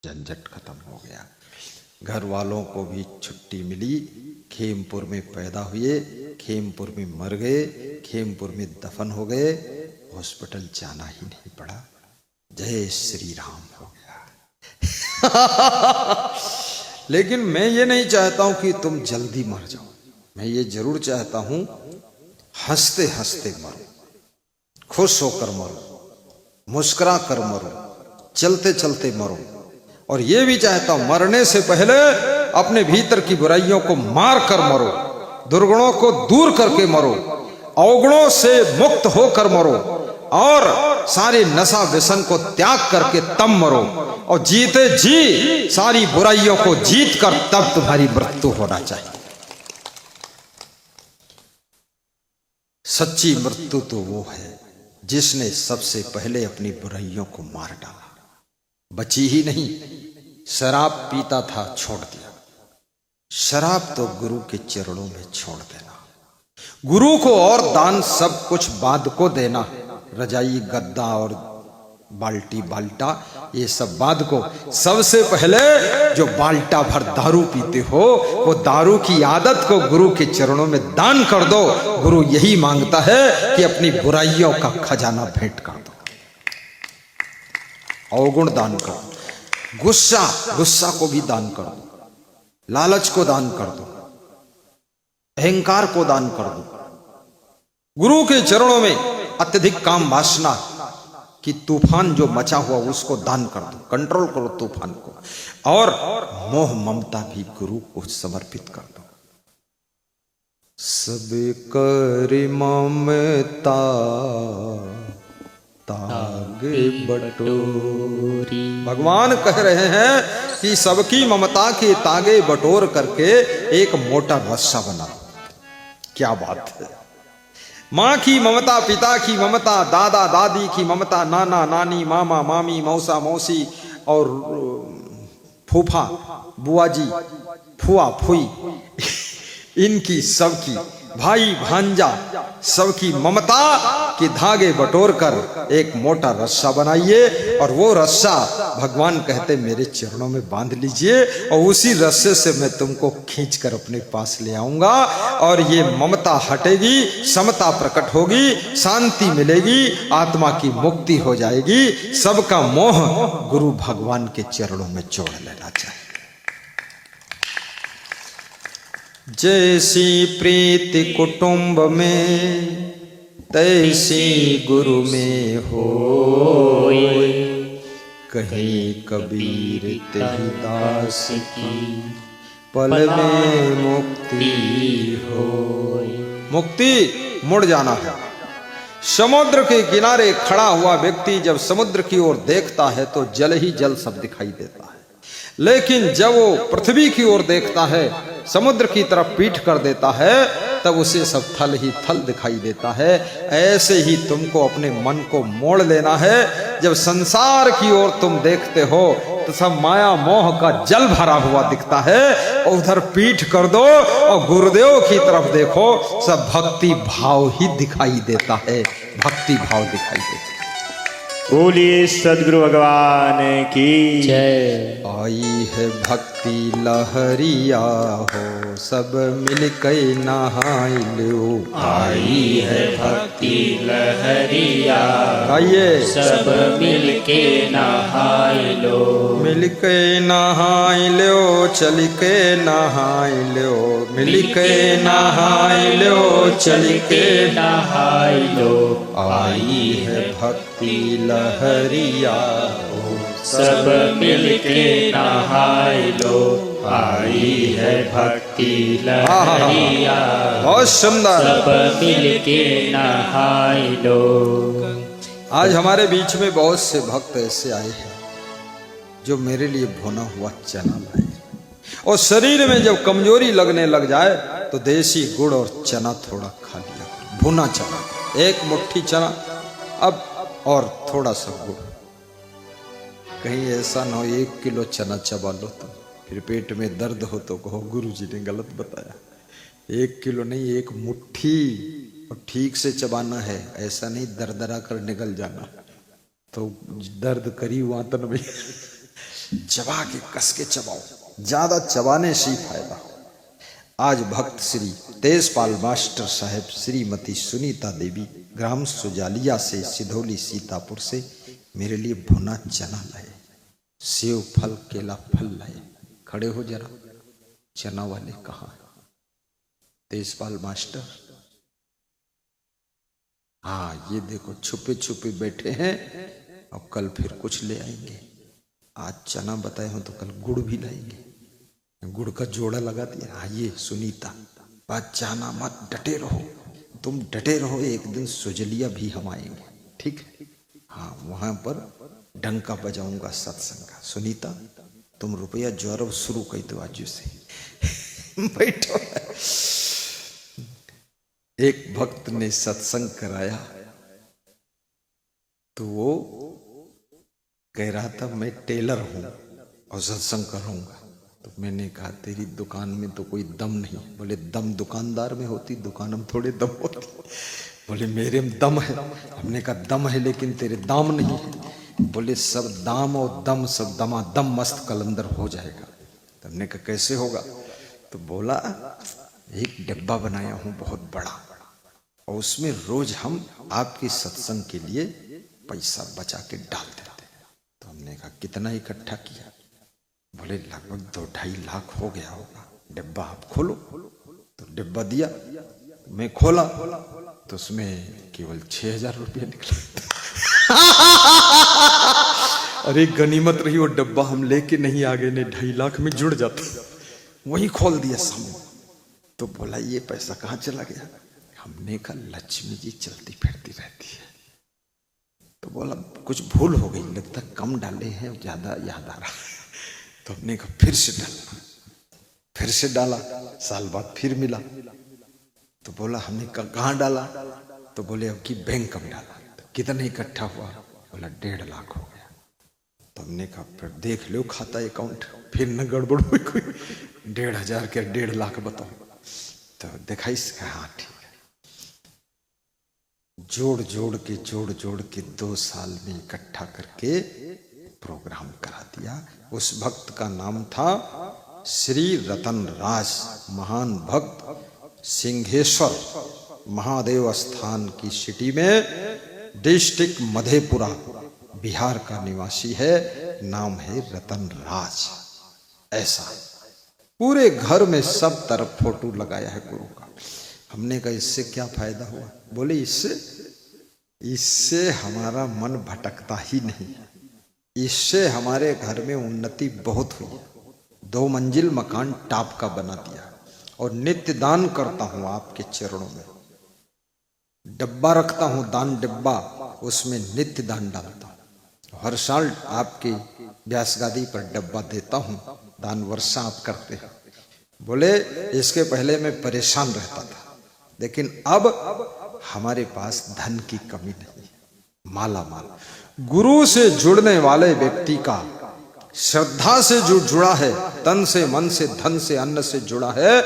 झंझट खत्म हो गया। घर वालों को भी छुट्टी मिली। खेमपुर में पैदा हुए, खेमपुर में मर गए, खेमपुर में दफन हो गए, हॉस्पिटल जाना ही नहीं पड़ा। जय श्री राम हो गया। लेकिन मैं ये नहीं चाहता हूं कि तुम जल्दी मर जाओ। मैं ये जरूर चाहता हूं हंसते हंसते मरो, खुश होकर मरो, मुस्कुरा कर मरो, चलते चलते मरो। और ये भी चाहता हूं मरने से पहले अपने भीतर की बुराइयों को मार कर मरो, दुर्गुणों को दूर करके मरो, अवगुणों से मुक्त होकर मरो, और सारे नशा व्यसन को त्याग करके तब मरो। और जीते जी सारी बुराइयों को जीत कर तब तुम्हारी मृत्यु होना चाहिए। सच्ची मृत्यु तो वो है जिसने सबसे पहले अपनी बुराइयों को मार डाला। बची ही नहीं, शराब पीता था छोड़ दिया। शराब तो गुरु के चरणों में छोड़ देना। गुरु को और दान सब कुछ बाद को देना। रजाई गद्दा और बाल्टी बाल्टा ये सब बाद को। सबसे पहले जो बाल्टा भर दारू पीते हो वो दारू की आदत को गुरु के चरणों में दान कर दो। गुरु यही मांगता है कि अपनी बुराइयों का खजाना भेंट कर दो। अवगुण दान करो, गुस्सा को भी दान कर दो, लालच को दान कर दो, अहंकार को दान कर दो। गुरु के चरणों में अत्यधिक काम वासना कि तूफान जो मचा हुआ उसको दान कर दो, कंट्रोल करो तूफान को। और मोह ममता भी गुरु को समर्पित कर दो। सब कर ममता तागे बटोरी। भगवान कह रहे हैं कि सबकी ममता के तागे बटोर करके एक मोटा रस्सा बना। क्या बात है। माँ की ममता, पिता की ममता, दादा दादी की ममता, नाना नानी, मामा मामी, मौसा मौसी और फूफा बुआ जी, फुआ फुई, इनकी सबकी, भाई भांजा सबकी ममता के धागे बटोर कर एक मोटा रस्सा बनाइए। और वो रस्सा भगवान कहते मेरे चरणों में बांध लीजिए और उसी रस्से से मैं तुमको खींचकर अपने पास ले आऊंगा। और ये ममता हटेगी, समता प्रकट होगी, शांति मिलेगी, आत्मा की मुक्ति हो जाएगी। सबका मोह गुरु भगवान के चरणों में जोड़ लेना चाहिए। जैसी प्रीति कुटुंब में तैसी गुरु में होय। कहे कबीर तेहि दास की पल में मुक्ति होय। मुक्ति मुड़ जाना है। समुद्र के किनारे खड़ा हुआ व्यक्ति जब समुद्र की ओर देखता है तो जल ही जल सब दिखाई देता है। लेकिन जब वो पृथ्वी की ओर देखता है, समुद्र की तरफ पीठ कर देता है, तब उसे सब थल ही थल दिखाई देता है। ऐसे ही तुमको अपने मन को मोड़ लेना है। जब संसार की ओर तुम देखते हो तो सब माया मोह का जल भरा हुआ दिखता है, और उधर पीठ कर दो और गुरुदेव की तरफ देखो, सब भक्ति भाव ही दिखाई देता है। भक्ति भाव दिखाई देता है। बोलिए सद्गुरु भगवान की जय। आई है भक्ति लहरिया हो, सब मिलके नहाई लो। आई है भक्ति लहरिया, आइए सब मिलके नहाई लो। मिलके नहाई लो, चल के नहाई लो, मिलके नहाई लो, चल के नहाई लो। आई है भक्ति लहरिया हो, सब मिलके नहाई लो। आई है भक्ति लहरिया, बहुत सुंदर। सब मिलके नहाई लो। आज हमारे बीच में बहुत से भक्त ऐसे आए हैं जो मेरे लिए भुना हुआ चना लाए। और शरीर में जब कमजोरी लगने लग जाए तो देसी गुड़ और चना थोड़ा खा लिया। भुना चना, एक मुट्ठी चना अब और थोड़ा सा गुड़। कहीं ऐसा ना हो 1 किलो चना चबा लो तो फिर पेट में दर्द हो तो कहो गुरुजी ने गलत बताया। 1 किलो नहीं, 1 मुट्ठी, और ठीक से चबाना है। ऐसा नहीं दरदरा कर निकल जाना तो दर्द करी वातन में। चबा के कस के चबाओ, ज्यादा चबाने से ही फायदा हो। आज भक्त श्री तेजपाल मास्टर साहब श्रीमती सुनीता देवी ग्राम सुजालिया से सिधौली सीतापुर से मेरे लिए भुना चना लाए, सेव फल केला फल लाए। खड़े हो जरा, चना वाले कहाँ है? तेजपाल मास्टर, हाँ ये देखो छुपे छुपे बैठे हैं। अब कल फिर कुछ ले आएंगे। आज चना बताए हो तो कल गुड़ भी लाएंगे, गुड़ का जोड़ा लगा दिया। हाँ ये सुनीता, बात जाना मत, डटे रहो, तुम डटे रहो, एक दिन सुजलिया भी हम आएंगे, ठीक है? हाँ वहां पर डंका बजाऊंगा सत्संग का। सुनीता तुम रुपया ज्वारव शुरू कर दो आज से। बैठो। एक भक्त ने सत्संग कराया तो वो कह रहा था मैं टेलर हूं और सत्संग करूंगा। तो मैंने कहा तेरी दुकान में तो कोई दम नहीं। बोले दम दुकानदार में होती, दुकान में थोड़े दम होती। बोले मेरे में दम है। हमने कहा दम है लेकिन तेरे दाम नहीं है। बोले सब दाम और दम सब दमा दम मस्त कलंदर हो जाएगा। तो हमने कहा कैसे होगा? तो बोला एक डिब्बा बनाया हूं बहुत बड़ा और उसमें रोज हम आपके सत्संग के लिए पैसा बचा के डाल देते हैं। तो हमने कहा कितना इकट्ठा किया? बोले लगभग 2-2.5 लाख हो गया होगा। डिब्बा आप खोलो। तो डिब्बा दिया, मैं खोला तो उसमें केवल 6,000 रुपया निकला। अरे गनीमत रही वो डब्बा हम लेके नहीं आ गए, ने 2.5 लाख में जुड़ जाता। वही खोल दिया सामने। तो बोला ये पैसा कहाँ चला गया? हमने कहा लक्ष्मी जी चलती फिरती रहती है। तो बोला कुछ भूल हो गई, लगता कम डाले हैं, ज्यादा याद आ रहा। तो हमने कहा फिर से डालना, फिर से डाला, साल बाद फिर मिला। तो बोला हमने कहाँ डाला? तो बोले अब की बैंक में डाला। तो कितना इकट्ठा हुआ? बोला 1.5 लाख हो गया। तो हमने कहा फिर देख लो खाता अकाउंट, फिर न गड़बड़ हुई कोई। 1,500 के 1.5 लाख बताओ। तो दिखाई से हाँ ठीक है। जोड़ जोड़ के 2 साल में इकट्ठा करके प्रोग्राम करा दिया। उस भक्त का नाम था श्री रतन राज, महान भक्त, सिंहेश्वर महादेव स्थान की सिटी में, डिस्ट्रिक्ट मधेपुरा, बिहार का निवासी है। नाम है रतन राज। ऐसा पूरे घर में सब तरफ फोटो लगाया है गुरु का। हमने कहा इससे क्या फायदा हुआ? बोले इससे हमारा मन भटकता ही नहीं, इससे हमारे घर में उन्नति बहुत हुई। 2 मंजिल मकान टाप का बना दिया और नित्य दान करता हूं आपके चरणों में। डब्बा रखता हूं, दान डिब्बा, उसमें नित्य दान डालता हूं। हर साल आपकी व्यासगादी पर डब्बा देता हूं, दान वर्षा आप करते हैं। बोले इसके पहले मैं परेशान रहता था, लेकिन अब हमारे पास धन की कमी नहीं, माला माल। गुरु से जुड़ने वाले व्यक्ति का श्रद्धा से जो जुड़ा है, तन से मन से धन से अन्न से जुड़ा है,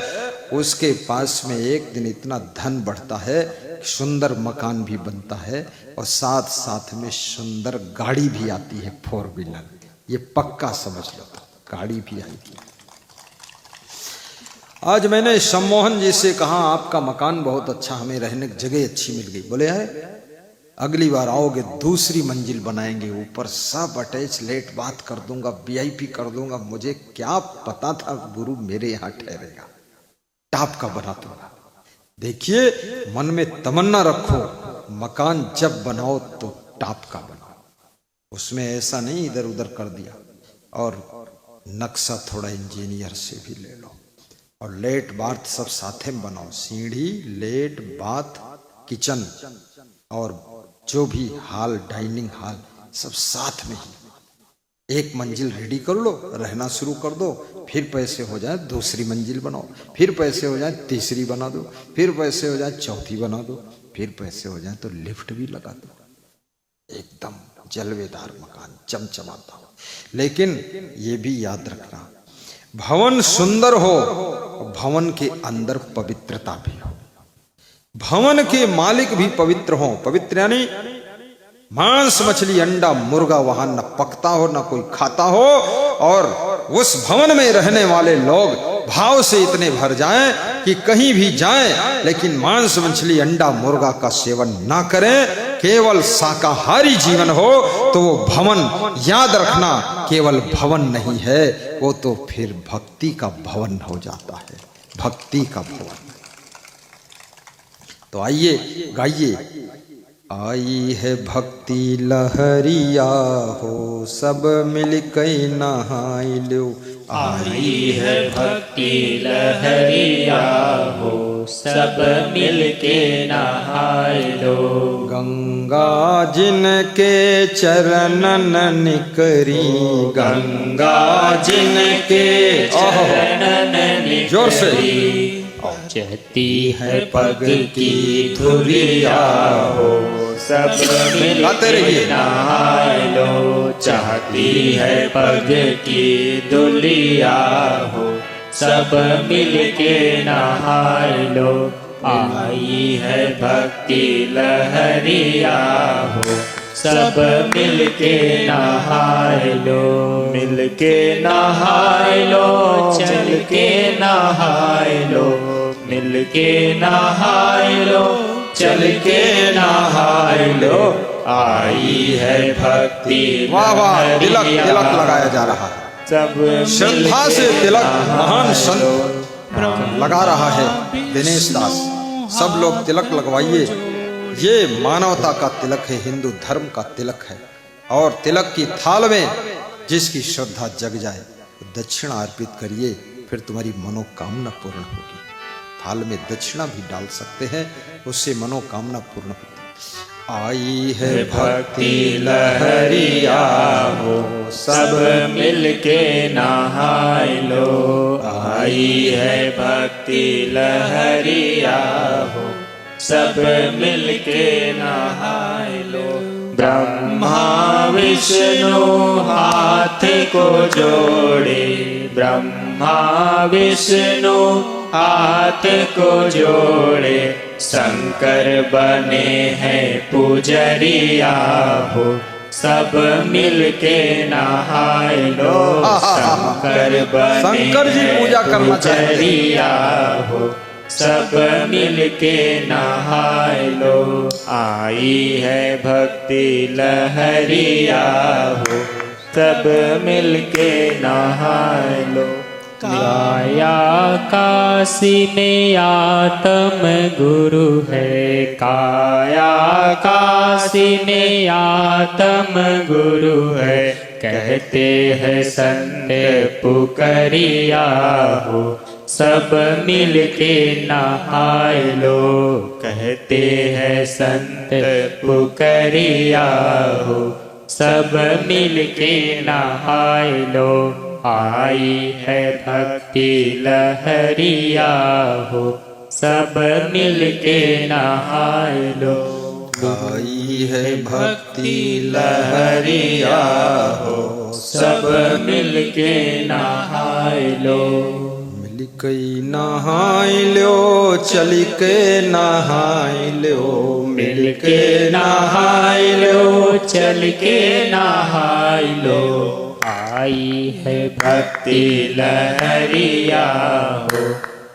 उसके पास में एक दिन इतना धन बढ़ता है, सुंदर मकान भी बनता है और साथ साथ में सुंदर गाड़ी भी आती है, 4 व्हीलर। ये पक्का समझ लो, गाड़ी भी आएगी। आज मैंने सम्मोहन जी से कहा आपका मकान बहुत अच्छा, हमें रहने की जगह अच्छी मिल गई। बोले है अगली बार आओगे दूसरी मंजिल बनाएंगे, ऊपर सब अटैच लेट बात कर दूंगा, VIP कर दूंगा। मुझे क्या पता था गुरु मेरे यहाँ ठहरेगा, टाप का बना दूंगा। देखिए मन में तमन्ना रखो, मकान जब बनाओ तो टाप का बनाओ। उसमें ऐसा नहीं इधर उधर कर दिया। और नक्शा थोड़ा इंजीनियर से भी ले लो और लेट बाथ सब साथे में बनाओ। सीढ़ी, लेट बाथ, किचन और जो भी हॉल, डाइनिंग हॉल सब साथ में ही। 1 मंजिल रेडी कर लो, रहना शुरू कर दो, फिर पैसे हो जाए दूसरी मंजिल बनाओ, फिर पैसे हो जाए तीसरी बना दो, फिर पैसे हो जाए चौथी बना दो, फिर पैसे हो जाए तो लिफ्ट भी लगा दो। एकदम जलवेदार मकान चमचमाता हो। लेकिन ये भी याद रखना, भवन सुंदर हो, भवन के अंदर पवित्रता भी हो, भवन के मालिक भी पवित्र हो। पवित्र यानी मांस मछली अंडा मुर्गा वहां न पकता हो, न कोई खाता हो, और उस भवन में रहने वाले लोग भाव से इतने भर जाएं कि कहीं भी जाएं लेकिन मांस मछली अंडा मुर्गा का सेवन ना करें, केवल शाकाहारी जीवन हो, तो वो भवन याद रखना केवल भवन नहीं है, वो तो फिर भक्ति का भवन हो जाता है, भक्ति का भवन। तो आइए गाइए, आई है भक्ति लहरिया हो, सब मिल के नहाई लो। आई है भक्ति लहरिया हो, सब मिल के नहाय लो। गंगा जिनके चरणन निकरी, गंगा जिनके चरणन निकरी, जोर से चहती है पग की धुलिया हो, सब मिल के नहाय लो। चाहती है पग की धुलिया हो, सब मिल के नहाय लो। आई है भक्ति लहरिया हो, सब मिल के नहाय लो। मिल के नहाय लो, चल के नहाय लो, मिल के नहाय लो, चल के नहाय लो। आई है भक्ति वाह वाह, तिलक तिलक लगाया जा रहा है, सब श्रद्धा से तिलक महान संत लगा रहा है दिनेश दास। सब लोग तिलक लगवाइए, ये मानवता का तिलक है, हिंदू धर्म का तिलक है। और तिलक की थाल में जिसकी श्रद्धा जग जाए तो दक्षिणा अर्पित करिए, फिर तुम्हारी मनोकामना पूर्ण होगी। थाल में दक्षिणा भी डाल सकते हैं, उससे मनोकामना पूर्ण होती है। आई है भक्ति लहरिया हो, सब मिल के नहाय लो। आई है भक्ति लहरिया हो, सब मिल के नहाय लो। ब्रह्मा विष्णु हाथ को जोड़े, ब्रह्मा विष्णु हाथ को जोड़े, शंकर बने हैं पुजरिया हो, सब मिल के नहाय लो। शंकर बने शंकर जी पूजा करना पुजरिया हो, सब मिल के नहाय लो। आई है भक्ति लहरिया हो, सब मिल के नहाय लो। काया काशी में आत्म गुरु है, काया काशी में आत्म गुरु है। कहते हैं संत पुकरिया हो, सब मिल के नहाय लो। कहते हैं संत पुकरिया हो, सब मिल के नहाय लो। आई है भक्ति लहरिया हो, सब मिल के नहाय लो। आई है भक्ति लहरिया हो, सब मिल के नहाय लो। मिल के नहाय लो, चल के नहाय लो, मिल के नहाय लो, चल के नहाय लो। आई है भक्ति लहरिया हो,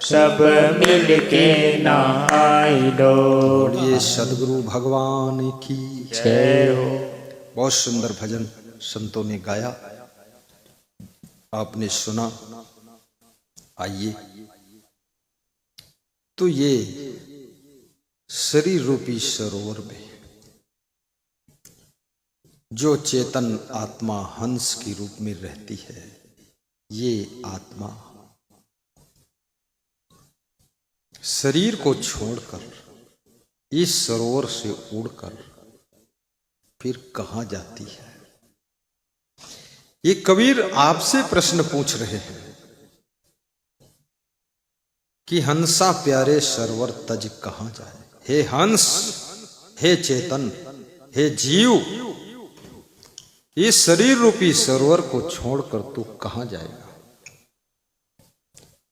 सब मिल के नहाय लो। ये सदगुरु भगवान की जय हो। बहुत सुंदर भजन संतों ने गाया, आपने सुना। आइए, तो ये शरीर रूपी सरोवर में जो चेतन आत्मा हंस के रूप में रहती है, ये आत्मा शरीर को छोड़कर इस सरोवर से उड़कर फिर कहां जाती है? ये कबीर आपसे प्रश्न पूछ रहे हैं कि हंसा प्यारे सरोवर तज कहां जाए। हे हंस, हे चेतन, हे जीव, इस शरीर रूपी सरोवर को छोड़कर तू कहां जाएगा?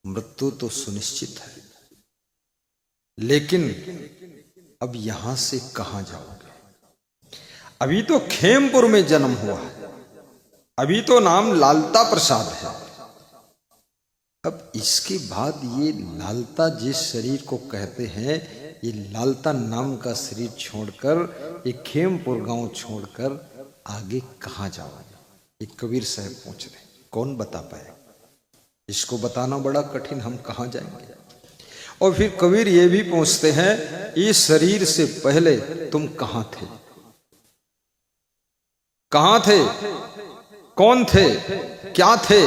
मृत्यु तो सुनिश्चित है, लेकिन अब यहां से कहां जाओगे? अभी तो खेमपुर में जन्म हुआ है, अभी तो नाम लालता प्रसाद है। अब इसके बाद ये लालता जिस शरीर को कहते हैं, ये लालता नाम का शरीर छोड़कर, ये खेमपुर गांव छोड़कर आगे कहाँ जाओगे? ये कबीर साहब पूछ रहे, कौन बता पाए? इसको बताना बड़ा कठिन, हम कहाँ जाएंगे? और फिर कबीर ये भी पूछते हैं, इस शरीर से पहले तुम कहाँ थे? कहाँ थे? कौन थे? क्या थे?